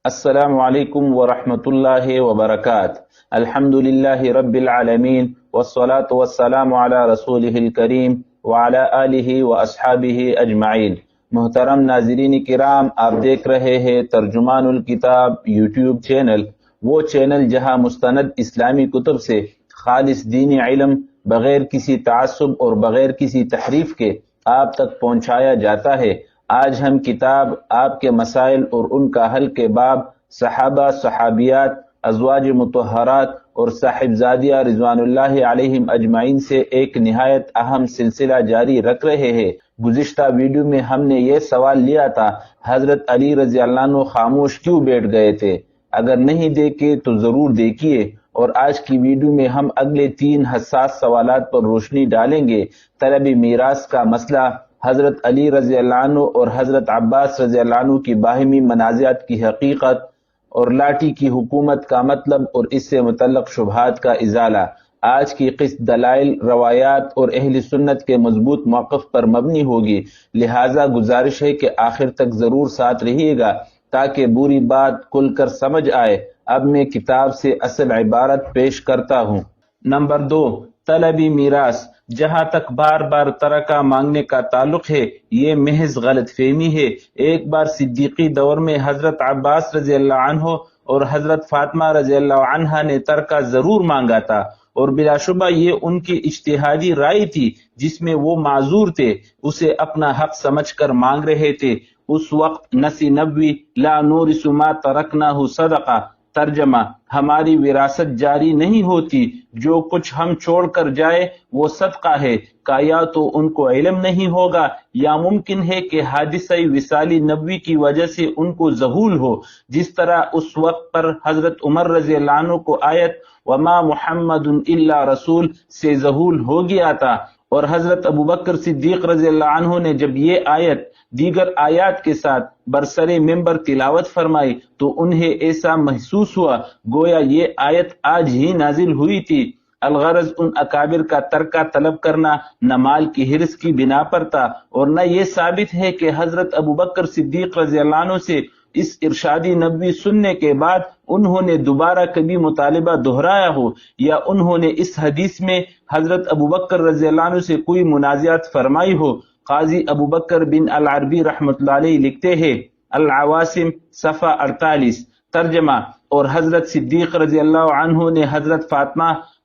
السلام علیکم ورحمۃ اللہ وبرکاتہ۔ الحمد للہ رب العالمین والصلاة والسلام علی رسولہ الکریم وعلی آلہ واصحابہ اجمعین۔ محترم ناظرین کرام، آپ دیکھ رہے ہیں ترجمان الکتاب یوٹیوب چینل، وہ چینل جہاں مستند اسلامی کتب سے خالص دینی علم بغیر کسی تعصب اور بغیر کسی تحریف کے آپ تک پہنچایا جاتا ہے۔ آج ہم کتاب آپ کے مسائل اور ان کا حل کے باب صحابہ، صحابیات، ازواج مطہرات اور صاحبزادیہ رضوان اللہ علیہم اجمعین سے ایک نہایت اہم سلسلہ جاری رکھ رہے ہیں۔ گزشتہ ویڈیو میں ہم نے یہ سوال لیا تھا، حضرت علی رضی اللہ عنہ خاموش کیوں بیٹھ گئے تھے؟ اگر نہیں دیکھے تو ضرور دیکھیے۔ اور آج کی ویڈیو میں ہم اگلے 3 حساس سوالات پر روشنی ڈالیں گے۔ طلب میراث کا مسئلہ، حضرت علی رضی اللہ عنہ اور حضرت عباس رضی اللہ عنہ کی باہمی منازعات کی حقیقت، اور لاٹھی کی حکومت کا مطلب اور اس سے متعلق شبہات کا ازالہ۔ آج کی قسط دلائل، روایات اور اہل سنت کے مضبوط موقف پر مبنی ہوگی، لہٰذا گزارش ہے کہ آخر تک ضرور ساتھ رہیے گا تاکہ بری بات کھل کر سمجھ آئے۔ اب میں کتاب سے اصل عبارت پیش کرتا ہوں۔ نمبر 2، طلبی میراث۔ جہاں تک بار بار ترکہ مانگنے کا تعلق ہے، یہ محض غلط فہمی ہے۔ ایک بار صدیقی دور میں حضرت عباس رضی اللہ عنہ اور حضرت فاطمہ رضی اللہ عنہا نے ترکہ ضرور مانگا تھا، اور بلا شبہ یہ ان کی اجتہادی رائے تھی جس میں وہ معذور تھے، اسے اپنا حق سمجھ کر مانگ رہے تھے۔ اس وقت نص نبوی لا نورث ما ترکناہ صدقہ، ترجمہ ہماری وراثت جاری نہیں ہوتی، جو کچھ ہم چھوڑ کر جائے وہ صدقہ ہے، کا یا تو ان کو علم نہیں ہوگا یا ممکن ہے کہ حادثہ وصال نبوی کی وجہ سے ان کو ذہول ہو، جس طرح اس وقت پر حضرت عمر رضی اللہ عنہ کو آیت وما محمد الا رسول سے ذہول ہو گیا تھا، اور حضرت ابوبکر صدیق رضی اللہ عنہ نے جب یہ آیت دیگر آیات کے ساتھ برسر ممبر تلاوت فرمائی تو انہیں ایسا محسوس ہوا گویا یہ آیت آج ہی نازل ہوئی تھی۔ الغرض ان اکابر کا ترکہ طلب کرنا نہ مال کی حرص کی بنا پر تھا، اور نہ یہ ثابت ہے کہ حضرت ابوبکر صدیق رضی اللہ عنہ سے اس ارشادی نبوی سننے کے بعد انہوں نے دوبارہ کبھی مطالبہ دہرایا ہو، یا انہوں نے اس حدیث میں حضرت ابوبکر رضی اللہ عنہ سے کوئی منازعات فرمائی ہو۔ قاضی ابوبکر بن العربی رحمۃ اللہ علیہ لکھتے ہیں، العواسم صفحہ 48، ترجمہ، اور حضرت صدیق رضی اللہ عنہ نے حضرت فاطمہ،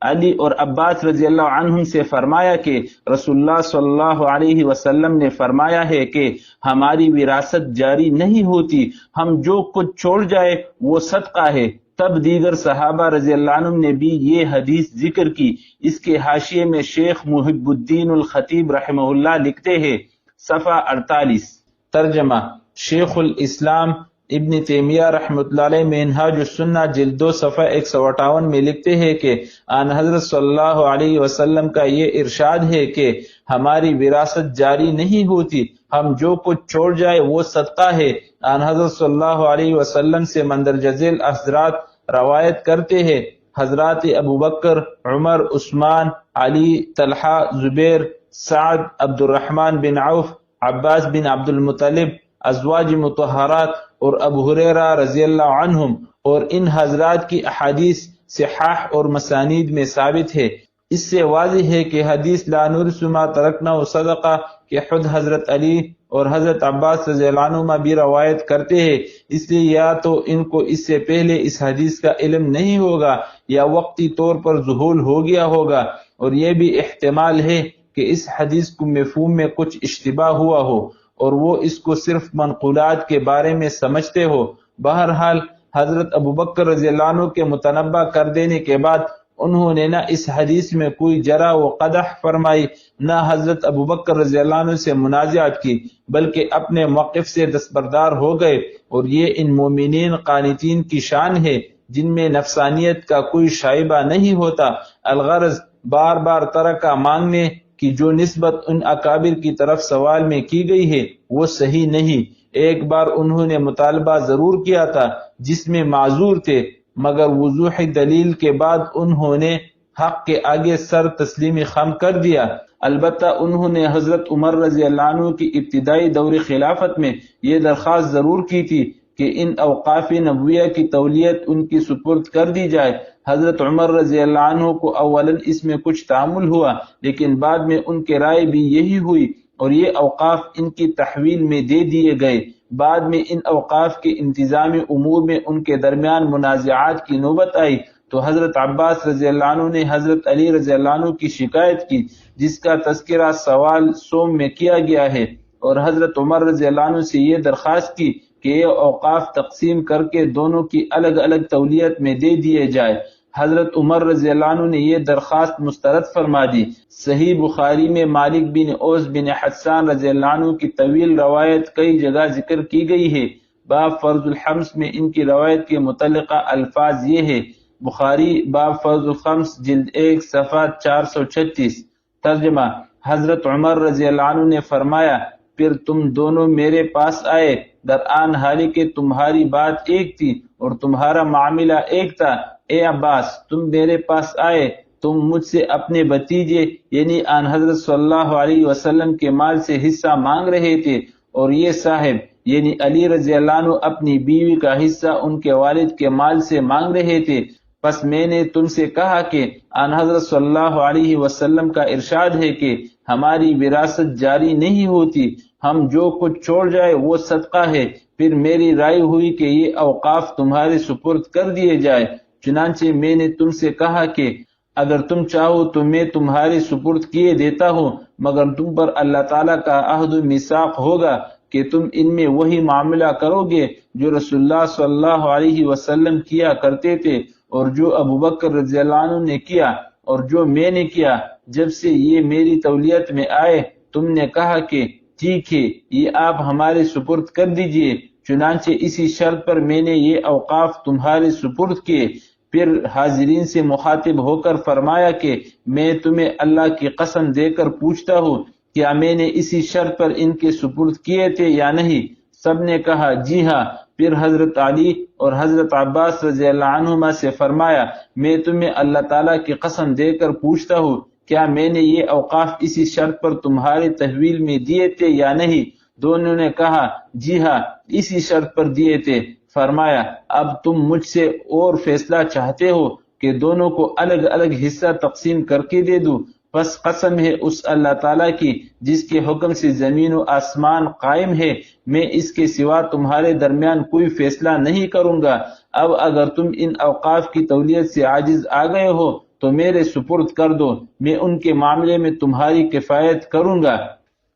علی اور عباس رضی اللہ عنہم سے فرمایا کہ رسول اللہ صلی اللہ علیہ وسلم نے فرمایا ہے کہ ہماری وراثت جاری نہیں ہوتی، ہم جو کچھ چھوڑ جائے وہ صدقہ ہے۔ تب دیگر صحابہ رضی اللہ عنہم نے بھی یہ حدیث ذکر کی۔ اس کے حاشیے میں شیخ محب الدین الخطیب رحمہ اللہ لکھتے ہیں، صفحہ 48، ترجمہ، شیخ الاسلام ابن تیمیہ رحمۃ اللہ علیہ منہاج السنہ جلد 2 صفحہ 158 میں لکھتے ہیں کہ آن حضرت صلی اللہ علیہ وسلم کا یہ ارشاد ہے کہ ہماری وراثت جاری نہیں ہوتی، ہم جو کچھ چھوڑ جائے وہ صدقہ ہے۔ آن حضرت صلی اللہ علیہ وسلم سے مندرجہ ذیل حضرات روایت کرتے ہیں، حضرات ابوبکر، عمر، عثمان، علی، طلحہ، زبیر، سعد، عبد الرحمن بن عوف، عباس بن عبد المطلب، ازواج مطہرات اور ابو ہریرہ رضی اللہ عنہم، اور ان حضرات کی احادیث صحاح اور مسانید میں ثابت ہے۔ اس سے واضح ہے کہ حدیث لا نورث ما ترکنا صدقہ کہ خود حضرت علی اور حضرت عباس رضی اللہ عنہما بھی روایت کرتے ہیں، اس لیے یا تو ان کو اس سے پہلے اس حدیث کا علم نہیں ہوگا یا وقتی طور پر ذہول ہو گیا ہوگا، اور یہ بھی احتمال ہے کہ اس حدیث کو مفہوم میں کچھ اشتباہ ہوا ہو اور وہ اس کو صرف منقولات کے بارے میں سمجھتے ہو۔ بہرحال حضرت ابوبکر رضی اللہ عنہ کے متنبہ کر دینے کے بعد انہوں نے نہ اس حدیث میں کوئی جرح و قدح فرمائی، نہ حضرت ابوبکر رضی اللہ عنہ سے منازعات کی، بلکہ اپنے موقف سے دستبردار ہو گئے، اور یہ ان مومنین قانتین کی شان ہے جن میں نفسانیت کا کوئی شائبہ نہیں ہوتا۔ الغرض بار بار ترکہ مانگنے کی جو نسبت ان اکابر کی طرف سوال میں کی گئی ہے وہ صحیح نہیں۔ ایک بار انہوں نے مطالبہ ضرور کیا تھا جس میں معذور تھے، مگر وضوح دلیل کے بعد انہوں نے حق کے آگے سر تسلیمی خم کر دیا۔ البتہ انہوں نے حضرت عمر رضی اللہ عنہ کی ابتدائی دور خلافت میں یہ درخواست ضرور کی تھی کہ ان اوقاف نبویہ کی تولیت ان کی سپرد کر دی جائے۔ حضرت عمر رضی اللہ عنہ کو اولاً اس میں کچھ تعامل ہوا، لیکن بعد میں ان کے رائے بھی یہی ہوئی اور یہ اوقاف ان کی تحویل میں دے دیے گئے۔ بعد میں ان اوقاف کے انتظامی امور میں ان کے درمیان منازعات کی نوبت آئی تو حضرت عباس رضی اللہ عنہ نے حضرت علی رضی اللہ عنہ کی شکایت کی، جس کا تذکرہ سوال سوم میں کیا گیا ہے، اور حضرت عمر رضی اللہ عنہ سے یہ درخواست کی کہ یہ اوقاف تقسیم کر کے دونوں کی الگ الگ تولیت میں دے دیے جائے۔ حضرت عمر رضی اللہ عنہ نے یہ درخواست مسترد فرما دی۔ صحیح بخاری میں مالک بن اوس بن حسان رضی اللہ عنہ کی طویل روایت کئی جگہ ذکر کی گئی ہے۔ باب فرض الخمس میں ان کی روایت کے متعلقہ الفاظ یہ ہے: بخاری باب فرض الخمس جلد 1 صفحہ 436۔ ترجمہ: حضرت عمر رضی اللہ عنہ نے فرمایا، پھر تم دونوں میرے پاس آئے، درآن حالی کہ تمہاری بات ایک تھی اور تمہارا معاملہ ایک تھا۔ اے عباس، تم میرے پاس آئے، تم مجھ سے اپنے بھتیجے یعنی آن حضرت صلی اللہ علیہ وسلم کے مال سے حصہ مانگ رہے تھے، اور یہ صاحب یعنی علی رضی اللہ عنہ اپنی بیوی کا حصہ ان کے والد کے مال سے مانگ رہے تھے۔ پس میں نے تم سے کہا کہ آن حضرت صلی اللہ علیہ وسلم کا ارشاد ہے کہ ہماری وراثت جاری نہیں ہوتی، ہم جو کچھ چھوڑ جائے وہ صدقہ ہے۔ پھر میری رائے ہوئی کہ یہ اوقاف تمہارے سپرد کر دیے جائے، چنانچہ میں نے تم سے کہا کہ اگر تم چاہو تو میں تمہارے سپرد کیے دیتا ہوں، مگر تم پر اللہ تعالیٰ کا عہد و میثاق ہوگا کہ تم ان میں وہی معاملہ کرو گے جو رسول اللہ صلی اللہ علیہ وسلم کیا کرتے تھے، اور جو ابو بکر رضی اللہ عنہ نے کیا، اور جو میں نے کیا۔ جب سے یہ میری تولیت میں آئے تم نے کہا کہ ٹھیک ہے، یہ آپ ہمارے سپرد کر دیجئے، چنانچہ اسی شرط پر میں نے یہ اوقاف تمہارے سپرد کیے۔ پھر حاضرین سے مخاطب ہو کر فرمایا کہ میں تمہیں اللہ کی قسم دے کر پوچھتا ہوں، کیا میں نے اسی شرط پر ان کے سپرد کیے تھے یا نہیں؟ سب نے کہا جی ہاں۔ پھر حضرت علی اور حضرت عباس رضی اللہ عنہما سے فرمایا، میں تمہیں اللہ تعالیٰ کی قسم دے کر پوچھتا ہوں، کیا میں نے یہ اوقاف اسی شرط پر تمہارے تحویل میں دیے تھے یا نہیں؟ دونوں نے کہا جی ہاں، اسی شرط پر دیے تھے۔ فرمایا، اب تم مجھ سے اور فیصلہ چاہتے ہو کہ دونوں کو الگ الگ حصہ تقسیم کر کے دے دوں؟ پس قسم ہے اس اللہ تعالیٰ کی جس کے حکم سے زمین و آسمان قائم ہے، میں اس کے سوا تمہارے درمیان کوئی فیصلہ نہیں کروں گا۔ اب اگر تم ان اوقاف کی تولیت سے عاجز آ گئے ہو تو میرے سپرد کر دو، میں ان کے معاملے میں تمہاری کفایت کروں گا۔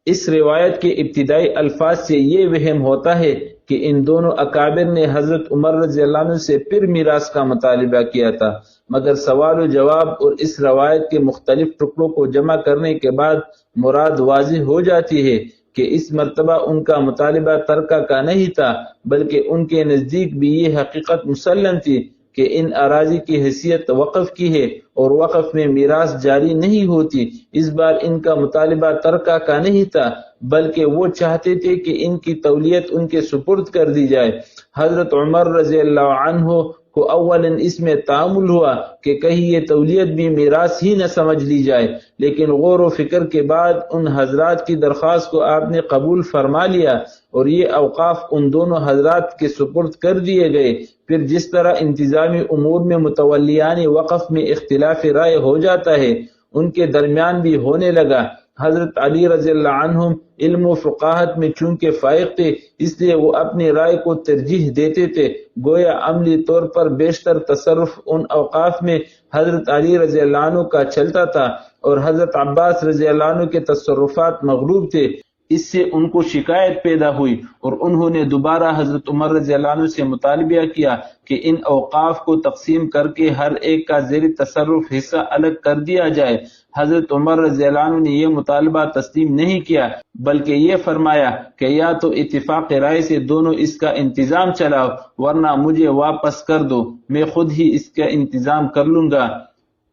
اس روایت کے ابتدائی الفاظ سے یہ وہم ہوتا ہے کہ ان دونوں اکابر نے حضرت عمر رضی اللہ عنہ سے پھر میراث کا مطالبہ کیا تھا، مگر سوال و جواب اور اس روایت کے مختلف ٹکڑوں کو جمع کرنے کے بعد مراد واضح ہو جاتی ہے کہ اس مرتبہ ان کا مطالبہ ترکہ کا نہیں تھا، بلکہ ان کے نزدیک بھی یہ حقیقت مسلم تھی کہ ان اراضی کی حیثیت وقف کی ہے اور وقف میں میراث جاری نہیں ہوتی۔ اس بار ان کا مطالبہ ترکہ کا نہیں تھا، بلکہ وہ چاہتے تھے کہ ان کی تولیت ان کے سپرد کر دی جائے۔ حضرت عمر رضی اللہ عنہ کو اولاً اس میں تعامل ہوا کہ کہیں یہ تولیت بھی میراث ہی نہ سمجھ لی جائے، لیکن غور و فکر کے بعد ان حضرات کی درخواست کو آپ نے قبول فرما لیا اور یہ اوقاف ان دونوں حضرات کے سپرد کر دیے گئے۔ پھر جس طرح انتظامی امور میں متولیان وقف میں اختلاف رائے ہو جاتا ہے، ان کے درمیان بھی ہونے لگا۔ حضرت علی رضی اللہ عنہم علم و فقاہت میں چونکہ فائق تھے، اس لیے وہ اپنی رائے کو ترجیح دیتے تھے، گویا عملی طور پر بیشتر تصرف ان اوقاف میں حضرت علی رضی اللہ عنہ کا چلتا تھا اور حضرت عباس رضی اللہ عنہ کے تصرفات مغلوب تھے۔ اس سے ان کو شکایت پیدا ہوئی اور انہوں نے دوبارہ حضرت عمر رضی اللہ عنہ سے مطالبہ کیا کہ ان اوقاف کو تقسیم کر کے ہر ایک کا زیر تصرف حصہ الگ کر دیا جائے۔ حضرت عمر رضی اللہ عنہ نے یہ مطالبہ تسلیم نہیں کیا، بلکہ یہ فرمایا کہ یا تو اتفاق رائے سے دونوں اس کا انتظام چلاؤ، ورنہ مجھے واپس کر دو، میں خود ہی اس کا انتظام کر لوں گا۔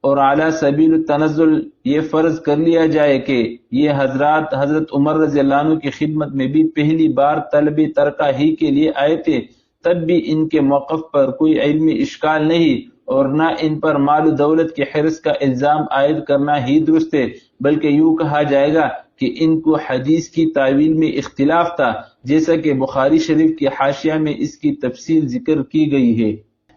اور اعلیٰ سبیل التنزل یہ فرض کر لیا جائے کہ یہ حضرات حضرت عمر رضی اللہ عنہ کی خدمت میں بھی پہلی بار طلب ترکہ ہی کے لیے آئے تھے، تب بھی ان کے موقف پر کوئی علمی اشکال نہیں اور نہ ان پر مال و دولت کے حرص کا الزام عائد کرنا ہی درست ہے، بلکہ یوں کہا جائے گا کہ ان کو حدیث کی تعویل میں اختلاف تھا۔ جیسا کہ بخاری شریف کی حاشیہ میں اس کی تفصیل ذکر کی گئی ہے۔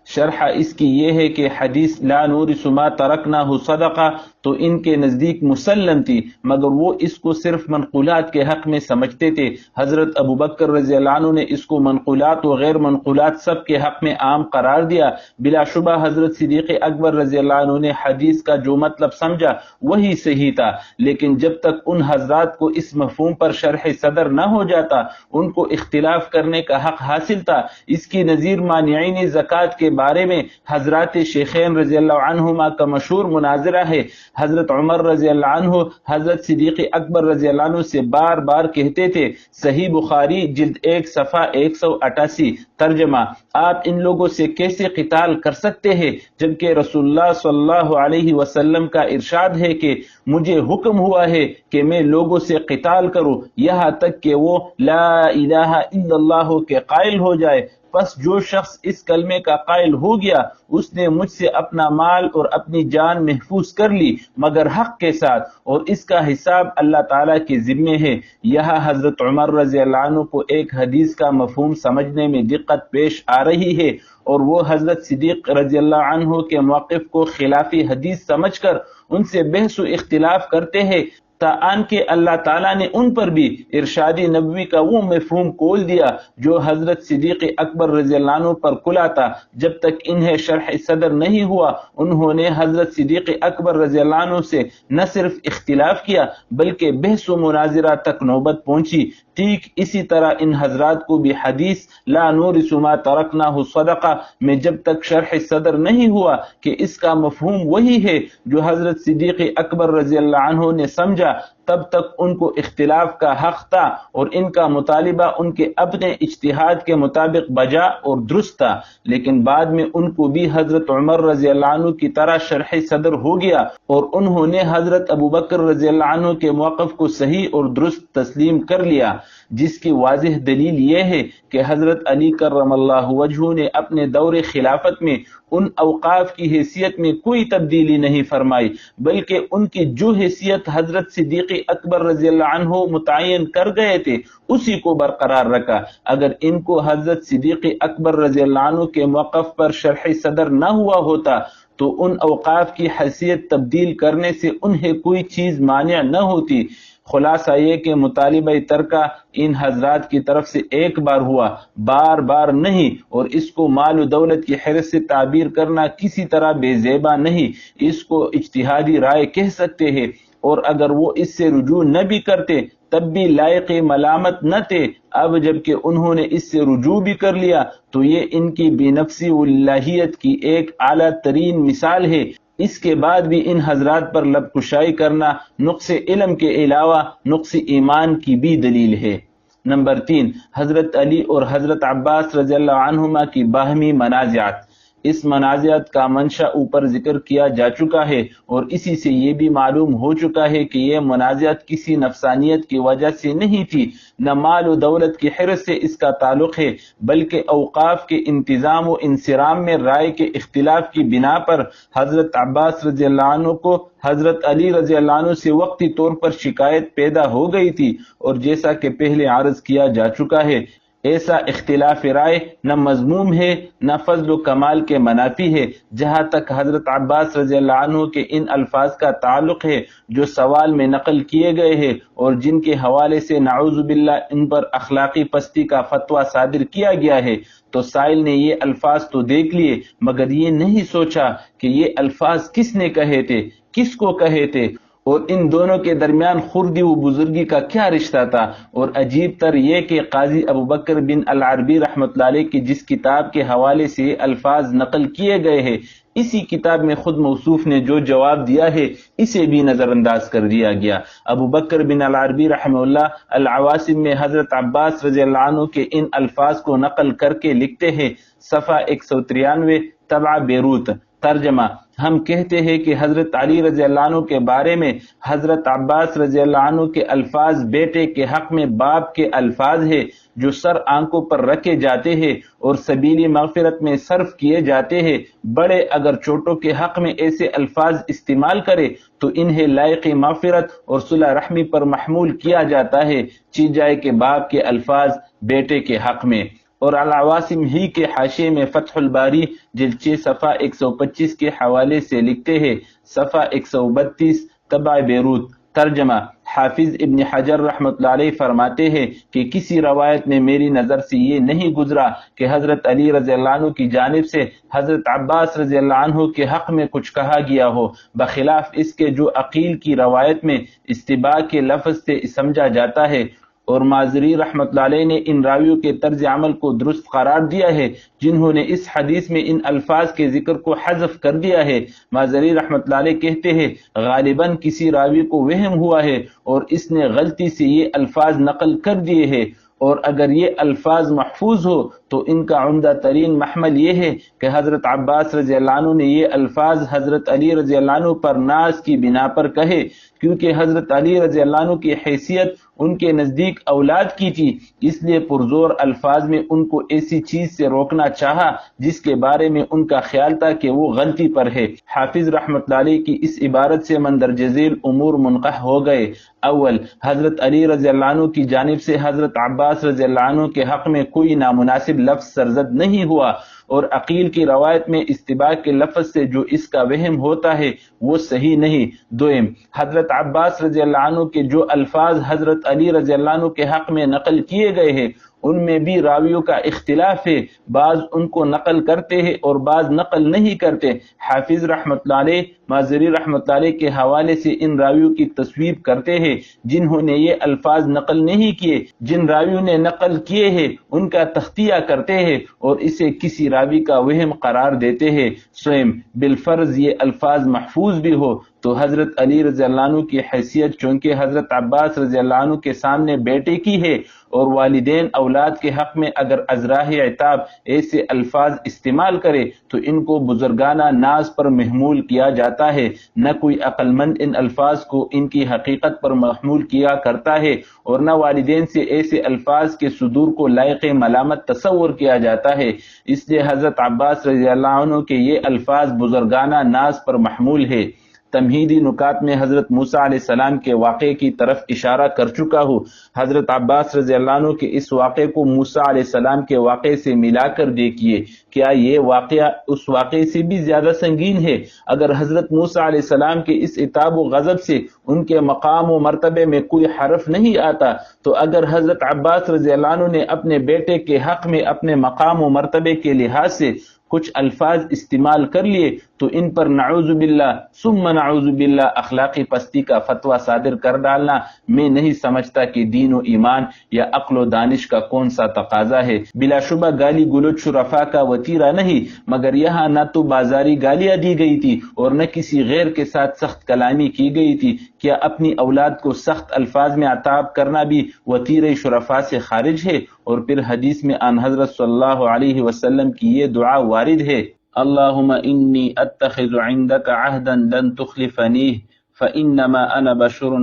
شرح اس کی یہ ہے کہ حدیث لا نورث ما ترکناہ صدقہ تو ان کے نزدیک مسلم تھی، مگر وہ اس کو صرف منقولات کے حق میں سمجھتے تھے۔ حضرت ابو بکر رضی اللہ عنہ نے اس کو منقولات و غیر منقولات سب کے حق میں عام قرار دیا۔ بلا شبہ حضرت صدیق اکبر رضی اللہ عنہ نے حدیث کا جو مطلب سمجھا وہی صحیح تھا، لیکن جب تک ان حضرات کو اس مفہوم پر شرح صدر نہ ہو جاتا ان کو اختلاف کرنے کا حق حاصل تھا۔ اس کی نظیر مانعین زکوٰۃ کے بارے میں حضرات شیخین رضی اللہ عنہما کا مشہور مناظرہ ہے۔ حضرت عمر رضی اللہ عنہ حضرت صدیق اکبر رضی اللہ عنہ سے بار بار کہتے تھے، صحیح بخاری جلد 1 صفحہ 188 ترجمہ، آپ ان لوگوں سے کیسے قتال کر سکتے ہیں جبکہ رسول اللہ صلی اللہ علیہ وسلم کا ارشاد ہے کہ مجھے حکم ہوا ہے کہ میں لوگوں سے قتال کروں یہاں تک کہ وہ لا الہ الا اللہ کے قائل ہو جائے۔ پس جو شخص اس کلمے کا قائل ہو گیا اس نے مجھ سے اپنا مال اور اپنی جان محفوظ کر لی مگر حق کے ساتھ، اور اس کا حساب اللہ تعالیٰ کے ذمے ہے۔ یہاں حضرت عمر رضی اللہ عنہ کو ایک حدیث کا مفہوم سمجھنے میں دقت پیش آ رہی ہے، اور وہ حضرت صدیق رضی اللہ عنہ کے موقف کو خلافی حدیث سمجھ کر ان سے بحث و اختلاف کرتے ہیں، تاان کہ اللہ تعالیٰ نے ان پر بھی ارشاد نبوی کا وہ مفہوم کھول دیا جو حضرت صدیق اکبر رضی اللہ عنہ پر کھلا تھا۔ جب تک انہیں شرح صدر نہیں ہوا انہوں نے حضرت صدیق اکبر رضی اللہ عنہ سے نہ صرف اختلاف کیا بلکہ بحث و مناظرہ تک نوبت پہنچی۔ ٹھیک اسی طرح ان حضرات کو بھی حدیث لا نورث ما ترکناہ صدقہ میں جب تک شرح صدر نہیں ہوا کہ اس کا مفہوم وہی ہے جو حضرت صدیق اکبر رضی اللہ عنہ نے سمجھا، تب تک ان کو اختلاف کا حق تھا اور ان کا مطالبہ ان کے اپنے اجتہاد کے مطابق بجا اور درست تھا، لیکن بعد میں ان کو بھی حضرت عمر رضی اللہ عنہ کی طرح شرح صدر ہو گیا اور انہوں نے حضرت ابو بکر رضی اللہ عنہ کے موقف کو صحیح اور درست تسلیم کر لیا، جس کی واضح دلیل یہ ہے کہ حضرت علی کرم اللہ وجہہ نے اپنے دور خلافت میں ان اوقاف کی حیثیت میں کوئی تبدیلی نہیں فرمائی بلکہ ان کی جو حیثیت حضرت صدیق اکبر رضی اللہ عنہ متعین کر گئے تھے اسی کو برقرار رکھا۔ اگر ان کو حضرت صدیق اکبر رضی اللہ عنہ کے موقف پر شرح صدر نہ ہوا ہوتا تو ان اوقاف کی حیثیت تبدیل کرنے سے انہیں کوئی چیز مانع نہ ہوتی۔ خلاصہ یہ کہ مطالبہ ترکہ ان حضرات کی طرف سے ایک بار ہوا، بار بار نہیں، اور اس کو مال و دولت کی حرص سے تعبیر کرنا کسی طرح بے زیبا نہیں، اس کو اجتہادی رائے کہہ سکتے ہیں، اور اگر وہ اس سے رجوع نہ بھی کرتے تب بھی لائق ملامت نہ تھے۔ اب جب کہ انہوں نے اس سے رجوع بھی کر لیا تو یہ ان کی بے نفسی و الہیت کی ایک اعلیٰ ترین مثال ہے۔ اس کے بعد بھی ان حضرات پر لب کشائی کرنا نقص علم کے علاوہ نقص ایمان کی بھی دلیل ہے۔ نمبر 3، حضرت علی اور حضرت عباس رضی اللہ عنہما کی باہمی منازعات۔ اس منازعات کا منشا اوپر ذکر کیا جا چکا ہے اور اسی سے یہ بھی معلوم ہو چکا ہے کہ یہ منازعات کسی نفسانیت کی وجہ سے نہیں تھی، نہ مال و دولت کی حرص سے اس کا تعلق ہے، بلکہ اوقاف کے انتظام و انصرام میں رائے کے اختلاف کی بنا پر حضرت عباس رضی اللہ عنہ کو حضرت علی رضی اللہ عنہ سے وقتی طور پر شکایت پیدا ہو گئی تھی، اور جیسا کہ پہلے عرض کیا جا چکا ہے ایسا اختلاف رائے نہ مذموم ہے نہ فضل و کمال کے منافی ہے۔ جہاں تک حضرت عباس رضی اللہ عنہ کے ان الفاظ کا تعلق ہے جو سوال میں نقل کیے گئے ہیں اور جن کے حوالے سے نعوذ باللہ ان پر اخلاقی پستی کا فتویٰ صادر کیا گیا ہے، تو سائل نے یہ الفاظ تو دیکھ لیے مگر یہ نہیں سوچا کہ یہ الفاظ کس نے کہے تھے، کس کو کہے تھے، اور ان دونوں کے درمیان خردی و بزرگی کا کیا رشتہ تھا۔ اور عجیب تر یہ کہ قاضی ابو بکر بن العربی رحمۃ اللہ علیہ کی جس کتاب کے حوالے سے الفاظ نقل کیے گئے ہیں اسی کتاب میں خود موصوف نے جو جواب دیا ہے اسے بھی نظر انداز کر دیا گیا۔ ابو بکر بن العربی رحمہ اللہ العواصم میں حضرت عباس رضی اللہ عنہ کے ان الفاظ کو نقل کر کے لکھتے ہیں، صفحہ 193، طبعہ بیروت، ترجمہ، ہم کہتے ہیں کہ حضرت علی رضی اللہ عنہ کے بارے میں حضرت عباس رضی اللہ عنہ کے الفاظ بیٹے کے حق میں باپ کے الفاظ ہے جو سر آنکھوں پر رکھے جاتے ہیں اور سبیل مغفرت میں صرف کیے جاتے ہیں۔ بڑے اگر چھوٹوں کے حق میں ایسے الفاظ استعمال کرے تو انہیں لائق مغفرت اور صلح رحمی پر محمول کیا جاتا ہے، چی جائے کہ باپ کے الفاظ بیٹے کے حق میں۔ اور العواصم ہی کے حاشیے میں فتح الباری جلد 6 صفحہ 125 کے حوالے سے لکھتے ہیں، صفحہ 132 طبع بیروت۔ ترجمہ: حافظ ابن حجر رحمۃ اللہ علیہ فرماتے ہیں کہ کسی روایت میں میری نظر سے یہ نہیں گزرا کہ حضرت علی رضی اللہ عنہ کی جانب سے حضرت عباس رضی اللہ عنہ کے حق میں کچھ کہا گیا ہو، بخلاف اس کے جو عقیل کی روایت میں استباع کے لفظ سے سمجھا جاتا ہے۔ اور مازری رحمۃ اللہ علیہ نے ان راویوں کے طرز عمل کو درست قرار دیا ہے جنہوں نے اس حدیث میں ان الفاظ کے ذکر کو حذف کر دیا ہے۔ مازری رحمۃ اللہ علیہ کہتے ہیں غالباً کسی راوی کو وہم ہوا ہے اور اس نے غلطی سے یہ الفاظ نقل کر دیے ہیں، اور اگر یہ الفاظ محفوظ ہو تو ان کا عمدہ ترین محمل یہ ہے کہ حضرت عباس رضی اللہ عنہ نے یہ الفاظ حضرت علی رضی اللہ عنہ پر ناز کی بنا پر کہے، کیونکہ حضرت علی رضی اللہ عنہ کی حیثیت ان کے نزدیک اولاد کی تھی، اس لیے پرزور الفاظ میں ان کو ایسی چیز سے روکنا چاہا جس کے بارے میں ان کا خیال تھا کہ وہ غلطی پر ہے۔ حافظ رحمۃ اللہ علیہ کی اس عبارت سے مندرجہ ذیل امور منقح ہو گئے۔ اول، حضرت علی رضی اللہ عنہ کی جانب سے حضرت عباس رضی اللہ عنہ کے حق میں کوئی نامناسب لفظ سرزد نہیں ہوا، اور عقیل کی روایت میں استباع کے لفظ سے جو اس کا وہم ہوتا ہے وہ صحیح نہیں۔ دوئم، حضرت عباس رضی اللہ عنہ کے جو الفاظ حضرت علی رضی اللہ عنہ کے حق میں نقل کیے گئے ہیں ان میں بھی راویوں کا اختلاف ہے، بعض ان کو نقل کرتے ہیں اور بعض نقل نہیں کرتے۔ حافظ رحمۃ اللہ علیہ مازری رحمۃ اللہ علیہ کے حوالے سے ان راویوں کی تصویب کرتے ہیں جنہوں نے یہ الفاظ نقل نہیں کیے، جن راویوں نے نقل کیے ہیں ان کا تختیہ کرتے ہیں اور اسے کسی راوی کا وہم قرار دیتے ہیں۔ سوئم، بالفرض یہ الفاظ محفوظ بھی ہو تو حضرت علی رضی اللہ عنہ کی حیثیت چونکہ حضرت عباس رضی اللہ عنہ کے سامنے بیٹے کی ہے، اور والدین اولاد کے حق میں اگر ازراہ عتاب ایسے الفاظ استعمال کرے تو ان کو بزرگانہ ناز پر محمول کیا جاتا ہے، نہ کوئی عقل مند ان الفاظ کو ان کی حقیقت پر محمول کیا کرتا ہے، اور نہ والدین سے ایسے الفاظ کے صدور کو لائق ملامت تصور کیا جاتا ہے۔ اس لیے حضرت عباس رضی اللہ عنہ کے یہ الفاظ بزرگانہ ناز پر محمول ہے۔ تمہیدی نکات میں حضرت موسیٰ علیہ السلام کے واقعے کی طرف اشارہ کر چکا ہوں۔ حضرت عباس رضی اللہ عنہ کے اس واقعے کو موسیٰ علیہ السلام کے واقعے سے ملا کر دیکھیے، کیا یہ واقعہ اس واقعے سے بھی زیادہ سنگین ہے؟ اگر حضرت موسیٰ علیہ السلام کے اس عتاب و غضب سے ان کے مقام و مرتبے میں کوئی حرف نہیں آتا، تو اگر حضرت عباس رضی اللہ عنہ نے اپنے بیٹے کے حق میں اپنے مقام و مرتبے کے لحاظ سے کچھ الفاظ استعمال کر لیے تو ان پر نعوذ باللہ ثم نعوذ باللہ اخلاقی پستی کا فتویٰ صادر کر ڈالنا میں نہیں سمجھتا کہ دین و ایمان یا عقل و دانش کا کون سا تقاضا ہے۔ بلا شبہ گالی گلوچ شرفاء کا وتیرہ نہیں، مگر یہاں نہ تو بازاری گالیاں دی گئی تھی اور نہ کسی غیر کے ساتھ سخت کلامی کی گئی تھی۔ کیا اپنی اولاد کو سخت الفاظ میں عتاب کرنا بھی وتیرہ شرفاء سے خارج ہے؟ اور پھر حدیث میں آن حضرت صلی اللہ علیہ وسلم کی یہ دعا وارد ہے، اللہم انی اتخذ عندک عہدا لن تخلفنیہ فانما انا بشر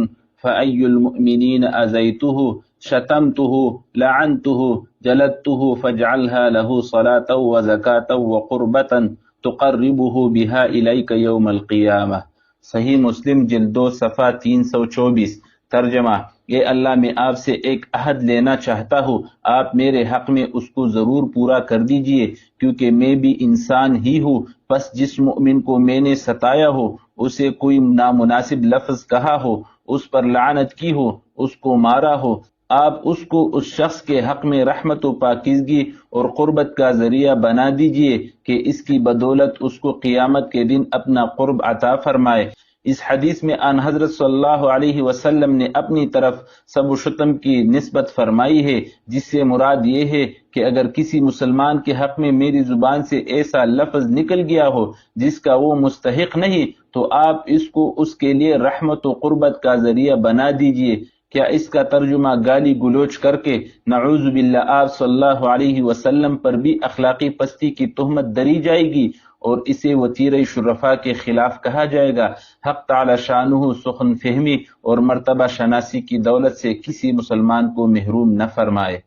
فای المؤمنین اذیتہ شتمتہ لعنتہ جلدتہ فاجعلها له صلاة وزکاة وقربة تقربہ بہا الیک یوم القیامہ۔ صحیح مسلم جلد 2 صفحہ 324۔ ترجمہ: اے اللہ، میں آپ سے ایک عہد لینا چاہتا ہوں، آپ میرے حق میں اس کو ضرور پورا کر دیجئے، کیونکہ میں بھی انسان ہی ہوں۔ پس جس مؤمن کو میں نے ستایا ہو، اسے کوئی نامناسب لفظ کہا ہو، اس پر لعنت کی ہو، اس کو مارا ہو، آپ اس کو اس شخص کے حق میں رحمت و پاکیزگی اور قربت کا ذریعہ بنا دیجئے کہ اس کی بدولت اس کو قیامت کے دن اپنا قرب عطا فرمائے۔ اس حدیث میں آن حضرت صلی اللہ علیہ وسلم نے اپنی طرف سب و شتم کی نسبت فرمائی ہے، جس سے مراد یہ ہے کہ اگر کسی مسلمان کے حق میں میری زبان سے ایسا لفظ نکل گیا ہو جس کا وہ مستحق نہیں، تو آپ اس کو اس کے لیے رحمت و قربت کا ذریعہ بنا دیجئے کیا اس کا ترجمہ گالی گلوچ کر کے نعوذ باللہ آپ صلی اللہ علیہ وسلم پر بھی اخلاقی پستی کی تہمت دری جائے گی اور اسے وتیرہ شرفاء کے خلاف کہا جائے گا؟ حق تعالی شانہ سخن فہمی اور مرتبہ شناسی کی دولت سے کسی مسلمان کو محروم نہ فرمائے۔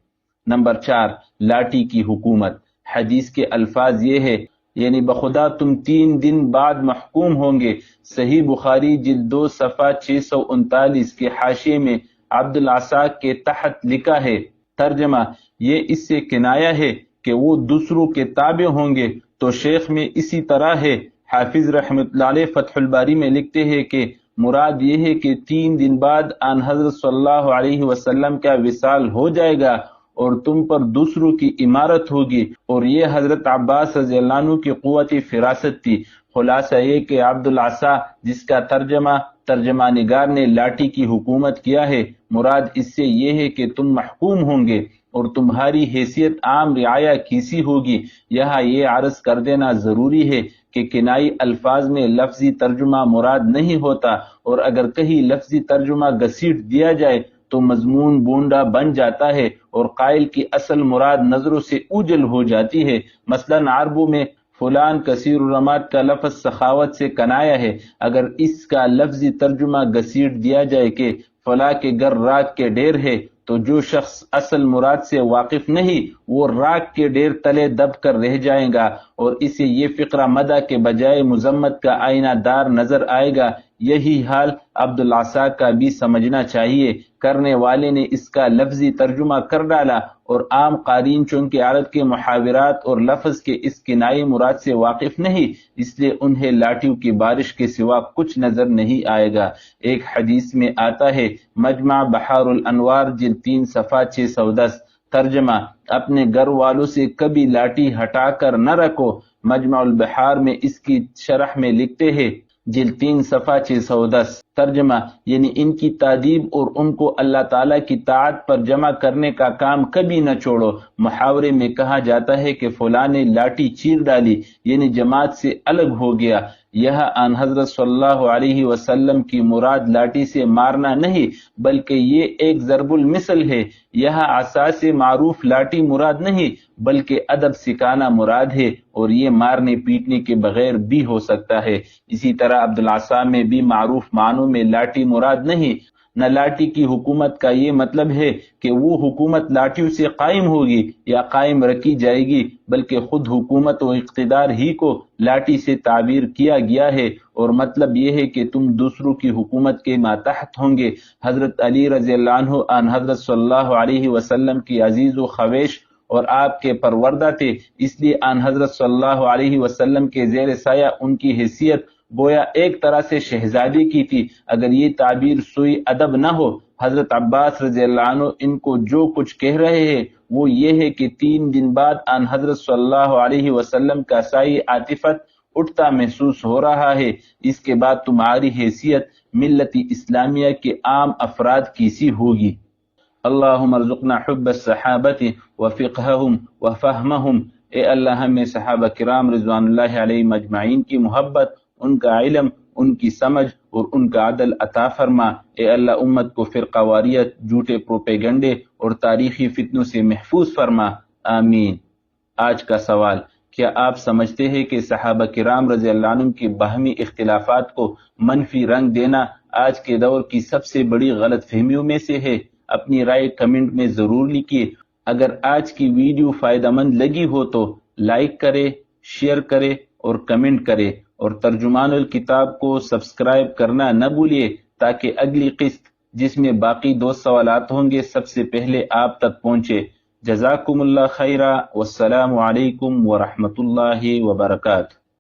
نمبر 4، لاٹھی کی حکومت۔ حدیث کے الفاظ یہ ہے، یعنی بخدا تم 3 دن بعد محکوم ہوں گے۔ صحیح بخاری جلد 2 صفحہ 639 کے حاشیے میں عبد العصا کے تحت لکھا ہے، ترجمہ یہ اس سے کنایہ ہے کہ وہ دوسروں کے تابع ہوں گے، تو شیخ میں اسی طرح ہے۔ حافظ رحمۃ اللہ علیہ فتح الباری میں لکھتے ہیں کہ مراد یہ ہے کہ 3 دن بعد آن حضرت صلی اللہ علیہ وسلم کا وصال ہو جائے گا اور تم پر دوسروں کی امارت ہوگی، اور یہ حضرت عباس رضی اللہ عنہ کی قوت فراست تھی۔ خلاصہ یہ کہ عبد العصا، جس کا ترجمہ نگار نے لاٹھی کی حکومت کیا ہے، مراد اس سے یہ ہے کہ تم محکوم ہوں گے اور تمہاری حیثیت عام رعایا کیسی ہوگی۔ یہاں یہ عرض کر دینا ضروری ہے کہ کنائی الفاظ میں لفظی ترجمہ مراد نہیں ہوتا، اور اگر کہیں لفظی ترجمہ گھسیٹ دیا جائے تو مضمون بونڈا بن جاتا ہے اور قائل کی اصل مراد نظروں سے اوجل ہو جاتی ہے۔ مثلا عربوں میں فلان کثیر الرماد کا لفظ سخاوت سے کنایا ہے، اگر اس کا لفظی ترجمہ گھسیٹ دیا جائے کہ فلاں کے گھر راکھ کے ڈیر ہے، تو جو شخص اصل مراد سے واقف نہیں وہ راکھ کے ڈیر تلے دب کر رہ جائے گا اور اسے یہ فقرہ مدح کے بجائے مذمت کا آئینہ دار نظر آئے گا۔ یہی حال عبد العصا کا بھی سمجھنا چاہیے۔ کرنے والے نے اس کا لفظی ترجمہ کر ڈالا اور عام قارئین چونکہ عرب کے محاورات اور لفظ کے اس کنائی مراد سے واقف نہیں، اس لیے انہیں لاٹھیوں کی بارش کے سوا کچھ نظر نہیں آئے گا۔ ایک حدیث میں آتا ہے، مجمع بحار الانوار جلد 3 صفحہ 610، ترجمہ اپنے گھر والوں سے کبھی لاٹھی ہٹا کر نہ رکھو۔ مجمع البحار میں اس کی شرح میں لکھتے ہیں، جلد 3 صفحہ 610، ترجمہ یعنی ان کی تادیب اور ان کو اللہ تعالیٰ کی طاعت پر جمع کرنے کا کام کبھی نہ چھوڑو۔ محاورے میں کہا جاتا ہے کہ فلاں نے لاٹھی چیر ڈالی، یعنی جماعت سے الگ ہو گیا۔ یہاں آن حضرت صلی اللہ علیہ وسلم کی مراد لاٹھی سے مارنا نہیں بلکہ یہ ایک ضرب المثل ہے۔ یہاں عصا سے معروف لاٹھی مراد نہیں بلکہ ادب سکھانا مراد ہے، اور یہ مارنے پیٹنے کے بغیر بھی ہو سکتا ہے۔ اسی طرح عبد العصا میں بھی معروف معنوں میں لاٹھی مراد نہیں۔ نہ لاٹھی کی حکومت کا یہ مطلب ہے کہ وہ حکومت لاٹھیوں سے قائم ہوگی یا قائم رکھی جائے گی، بلکہ خود حکومت و اقتدار ہی کو لاٹھی سے تعبیر کیا گیا ہے، اور مطلب یہ ہے کہ تم دوسروں کی حکومت کے ماتحت ہوں گے۔ حضرت علی رضی اللہ عنہ آن حضرت صلی اللہ علیہ وسلم کی عزیز و خویش اور آپ کے پروردہ تھے، اس لیے آن حضرت صلی اللہ علیہ وسلم کے زیر سایہ ان کی حیثیت گویا ایک طرح سے شہزادی کی تھی۔ اگر یہ تعبیر سوئی ادب نہ ہو، حضرت عباس رضی اللہ عنہ ان کو جو کچھ کہہ رہے ہیں وہ یہ ہے کہ 3 دن بعد آن حضرت صلی اللہ علیہ وسلم کا سایہ عاطفت اٹھتا محسوس ہو رہا ہے، اس کے بعد تمہاری حیثیت ملت اسلامیہ کے عام افراد کیسی ہوگی؟ اللہم ارزقنا حب الصحابت وفقہہم وفہمہم۔ اے اللہ ہمیں صحابہ کرام رضوان اللہ علیہ مجمعین کی محبت، ان کا علم، ان کی سمجھ اور ان کا عدل عطا فرما۔ اے اللہ امت کو فرقہ واریت، جھوٹے پروپیگنڈے اور تاریخی فتنوں سے محفوظ فرما، آمین۔ آج کا سوال، کیا آپ سمجھتے ہیں کہ صحابہ کرام رضی اللہ عنہم کی باہمی اختلافات کو منفی رنگ دینا آج کے دور کی سب سے بڑی غلط فہمیوں میں سے ہے؟ اپنی رائے کمنٹ میں ضرور لکھیے۔ اگر آج کی ویڈیو فائدہ مند لگی ہو تو لائک کرے، شیئر کرے اور کمنٹ کرے، اور ترجمان الکتاب کو سبسکرائب کرنا نہ بھولیے تاکہ اگلی قسط جس میں باقی 2 سوالات ہوں گے سب سے پہلے آپ تک پہنچے۔ جزاکم اللہ خیرہ، والسلام علیکم ورحمۃ اللہ وبرکاتہ۔